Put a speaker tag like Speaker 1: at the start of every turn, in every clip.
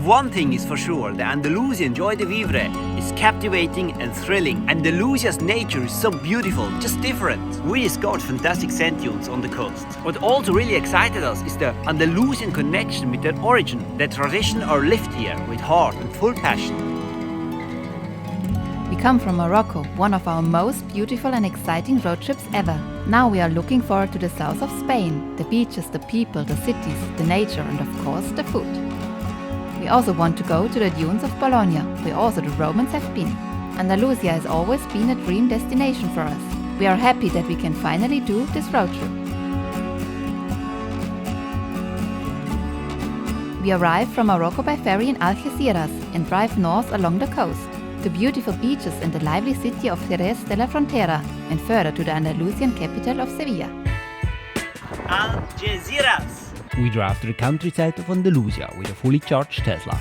Speaker 1: one thing is for sure, the Andalusian joie de vivre is captivating and thrilling. Andalusia's nature is so beautiful, just different. We discovered fantastic sand dunes on the coast. What also really excited us is the Andalusian connection with their origin. Their tradition are lived here with heart and full passion.
Speaker 2: We come from Morocco, one of our most beautiful and exciting road trips ever. Now we are looking forward to the south of Spain, the beaches, the people, the cities, the nature and of course the food. We also want to go to the dunes of Bologna, where also the Romans have been. Andalusia has always been a dream destination for us. We are happy that we can finally do this road trip. We arrive from Morocco by ferry in Algeciras and drive north along the coast, to beautiful beaches and the lively city of Jerez de la Frontera, and further to the Andalusian capital of Sevilla.
Speaker 1: Algeciras!
Speaker 3: We drive to the countryside of Andalusia with a fully charged Tesla.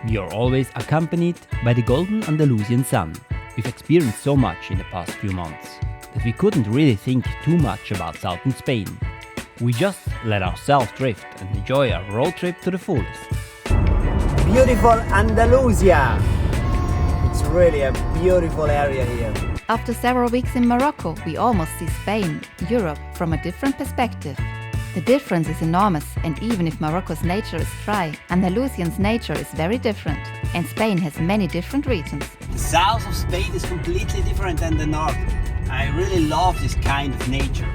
Speaker 3: We are always accompanied by the golden Andalusian sun. We've experienced so much in the past few months that we couldn't really think too much about southern Spain. We just let ourselves drift and enjoy our road trip to the fullest.
Speaker 1: Beautiful Andalusia! It's really a beautiful area here.
Speaker 2: After several weeks in Morocco, we almost see Spain, Europe, from a different perspective. The difference is enormous, and even if Morocco's nature is dry, Andalusian's nature is very different, and Spain has many different regions.
Speaker 1: The south of Spain is completely different than the north. I really love this kind of nature.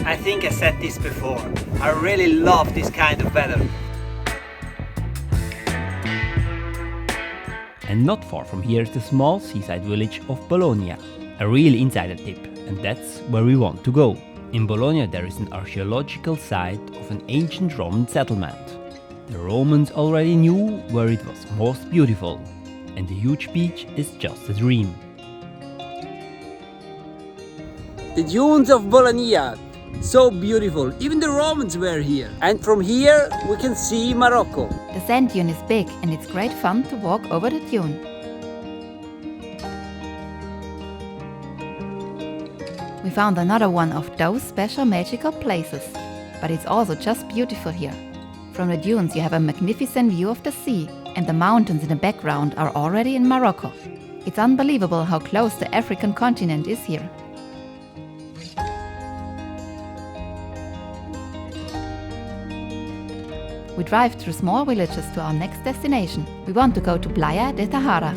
Speaker 1: I think I said this before. I really love this kind of weather.
Speaker 3: And not far from here is the small seaside village of Bologna, a real insider tip, and that's where we want to go. In Bologna there is an archaeological site of an ancient Roman settlement. The Romans already knew where it was most beautiful, and the huge beach is just a dream.
Speaker 1: The dunes of Bolonia, so beautiful. Even the Romans were here. And from here we can see Morocco.
Speaker 2: The sand dune is big and it's great fun to walk over the dune. We found another one of those special magical places, but it's also just beautiful here. From the dunes you have a magnificent view of the sea, and the mountains in the background are already in Morocco. It's unbelievable how close the African continent is here. We drive through small villages to our next destination. We want to go to Playa de Tahara.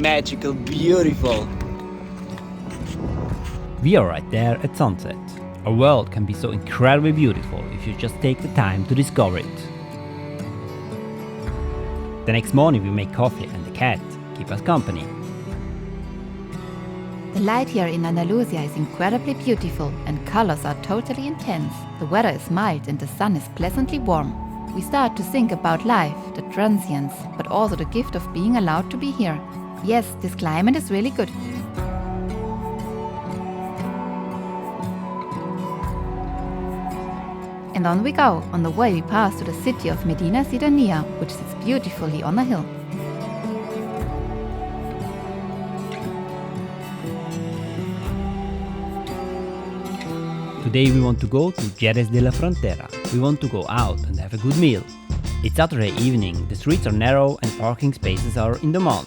Speaker 1: Magical, beautiful.
Speaker 3: We are right there at sunset. Our world can be so incredibly beautiful if you just take the time to discover it. The next morning we make coffee and the cat keep us company.
Speaker 2: The light here in Andalusia is incredibly beautiful and colors are totally intense. The weather is mild and the sun is pleasantly warm. We start to think about life, the transience, but also the gift of being allowed to be here. Yes, this climate is really good. And on we go. On the way we pass to the city of Medina Sidonia, which sits beautifully on a hill.
Speaker 3: Today we want to go to Jerez de la Frontera. We want to go out and have a good meal. It's Saturday evening, the streets are narrow and parking spaces are in demand.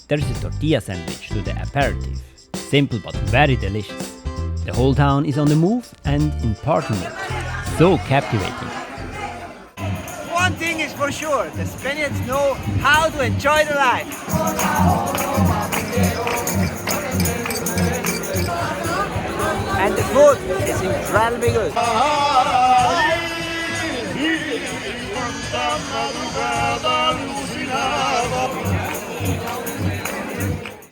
Speaker 3: There is a tortilla sandwich to the aperitif. Simple but very delicious. The whole town is on the move and in party mode. So captivating.
Speaker 1: One thing is for sure, the Spaniards know how to enjoy the life. And the food is incredibly good.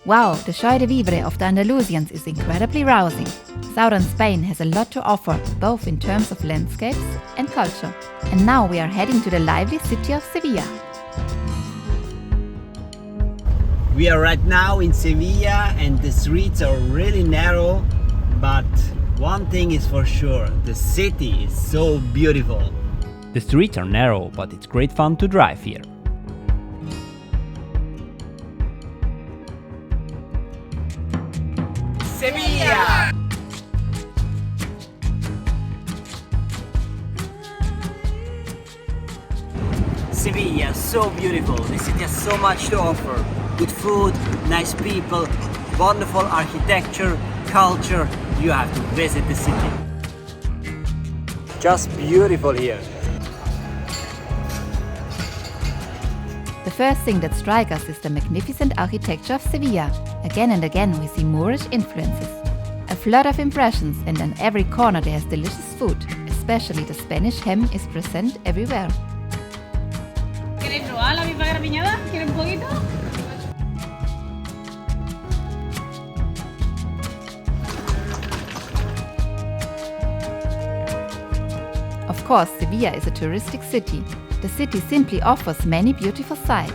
Speaker 2: Wow, the joie de vivre of the Andalusians is incredibly rousing. Southern Spain has a lot to offer, both in terms of landscapes and culture. And now we are heading to the lively city of Sevilla.
Speaker 1: We are right now in Sevilla and the streets are really narrow, but one thing is for sure, the city is so beautiful.
Speaker 3: The streets are narrow, but it's great fun to drive here.
Speaker 1: Sevilla! Sevilla, so beautiful. The city has so much to offer. Good food, nice people, wonderful architecture, culture. You have to visit the city. Just beautiful here.
Speaker 2: The first thing that strikes us is the magnificent architecture of Sevilla. Again and again we see Moorish influences. A flood of impressions, and on every corner there is delicious food. Especially the Spanish ham is present everywhere.
Speaker 4: ¿Queréis probar la misma garrapiñada? ¿Quieres un poquito?
Speaker 2: Of course, Sevilla is a touristic city. The city simply offers many beautiful sights.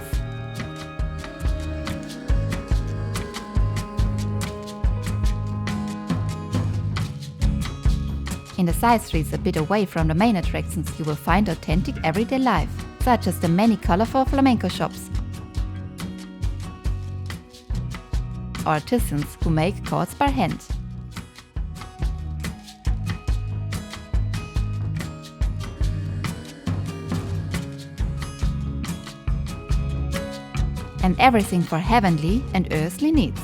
Speaker 2: In the side streets a bit away from the main attractions you will find authentic everyday life, such as the many colorful flamenco shops or artisans who make cords by hand. And everything for heavenly and earthly needs.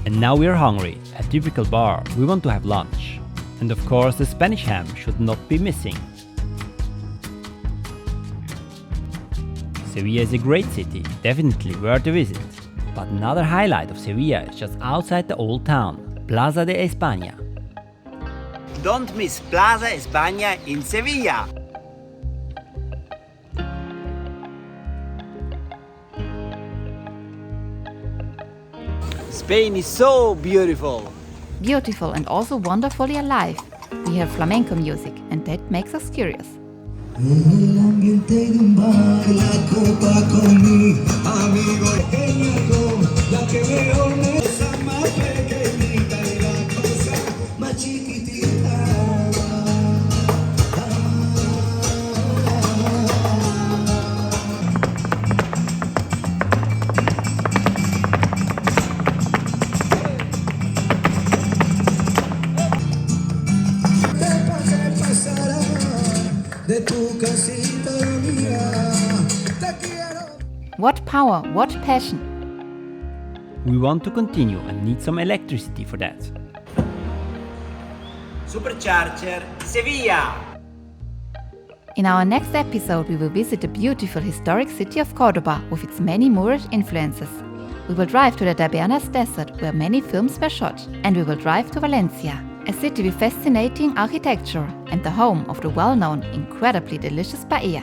Speaker 3: And now we are hungry. A typical bar, we want to have lunch. And of course the Spanish ham should not be missing. Sevilla is a great city, definitely worth a visit. But another highlight of Sevilla is just outside the old town, Plaza de España.
Speaker 1: Don't miss Plaza España in Sevilla. Spain is so beautiful.
Speaker 2: Beautiful and also wonderfully alive. We hear flamenco music and that makes us curious.
Speaker 5: En el ambiente de un bar, la copa con mi amigo pequeña con la que veo me cosa más pequeñita y la cosa más chiquitita. De tu casita mía, te quiero.
Speaker 2: What power, what passion!
Speaker 3: We want to continue and need some electricity for that.
Speaker 1: Supercharger Sevilla.
Speaker 2: In our next episode we will visit the beautiful historic city of Cordoba with its many Moorish influences. We will drive to the Tabernas desert where many films were shot, and we will drive to Valencia, a city with fascinating architecture and the home of the well-known, incredibly delicious paella.